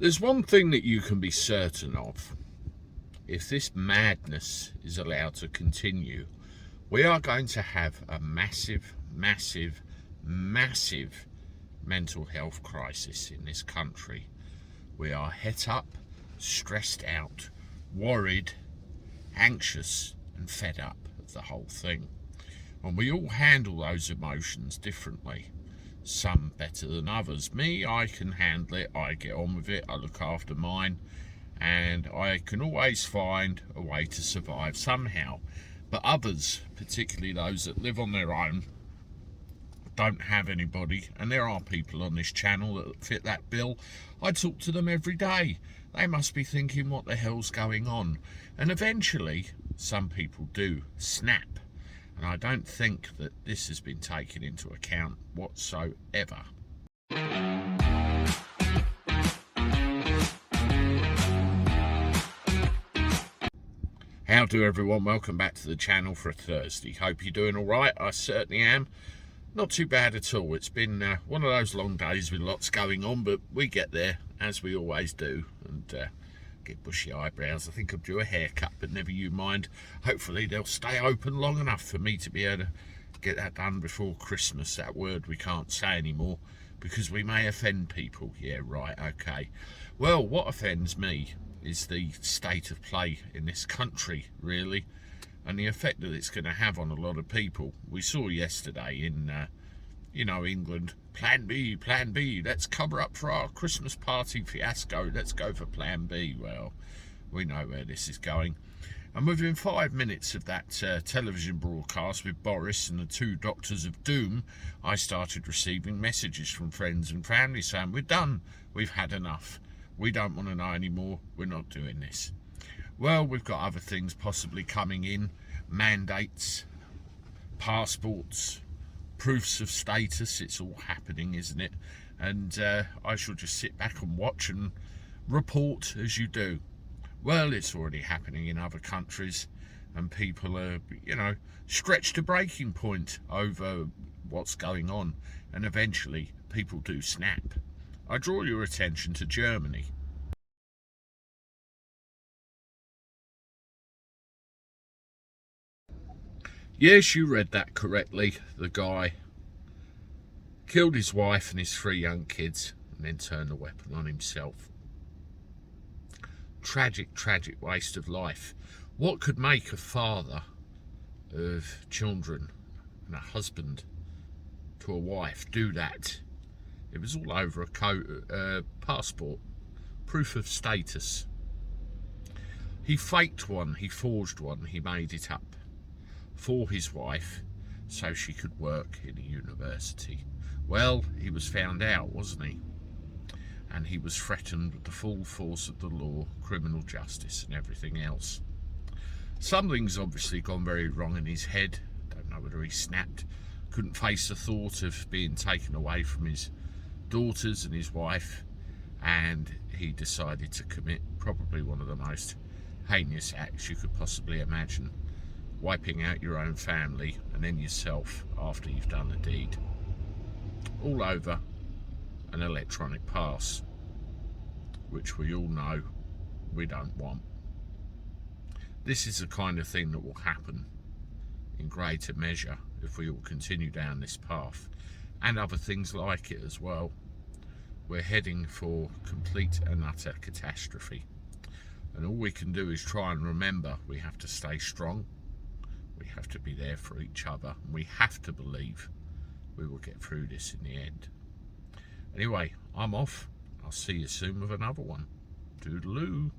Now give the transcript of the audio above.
There's one thing that you can be certain of. If this madness is allowed to continue, we are going to have a massive, massive, massive mental health crisis in this country. We are het up, stressed out, worried, anxious and fed up of the whole thing. And we all handle those emotions differently. Some better than others. Me, I can handle it, I get on with it, I look after mine, and I can always find a way to survive somehow. But others, particularly those that live on their own, don't have anybody, and there are people on this channel that fit that bill. I talk to them every day. They must be thinking, what the hell's going on? And eventually, some people do snap. And I don't think that this has been taken into account whatsoever. How do everyone? Welcome back to the channel for a Thursday. Hope you're doing all right. I certainly am. Not too bad at all. It's been one of those long days with lots going on, but we get there, as we always do, and get bushy eyebrows. I think I'll do a haircut, but never you mind. Hopefully they'll stay open long enough for me to be able to get that done before Christmas, that word we can't say anymore, because we may offend people. Yeah, right, okay. Well, what offends me is the state of play in this country, really, and the effect that it's going to have on a lot of people. We saw yesterday in, England, Plan B, let's cover up for our Christmas party fiasco, let's go for Plan B. Well, we know where this is going. And within 5 minutes of that television broadcast with Boris and the two doctors of doom, I started receiving messages from friends and family saying, we're done, we've had enough, we don't want to know anymore, we're not doing this. Well, we've got other things possibly coming in, mandates, passports, proofs of status. It's all happening, isn't it? And I shall just sit back and watch and report as you do. Well, it's already happening in other countries, and people are, stretched to breaking point over what's going on, and eventually people do snap. I draw your attention to Germany. Yes, you read that correctly. The guy killed his wife and his 3 young kids and then turned the weapon on himself. Tragic, tragic waste of life. What could make a father of children and a husband to a wife do that? It was all over a passport, proof of status. He faked one, he forged one, he made it up for his wife so she could work in a university. Well, he was found out, wasn't he? And he was threatened with the full force of the law, criminal justice and everything else. Something's obviously gone very wrong in his head. Don't know whether he snapped, couldn't face the thought of being taken away from his daughters and his wife, and he decided to commit probably one of the most heinous acts you could possibly imagine. Wiping out your own family and then yourself after you've done the deed. All over an electronic pass, which we all know we don't want. This is the kind of thing that will happen in greater measure if we all continue down this path, and other things like it as well. We're heading for complete and utter catastrophe, and all we can do is try and remember we have to stay strong. We have to be there for each other. We have to believe we will get through this in the end. Anyway, I'm off. I'll see you soon with another one. Toodaloo.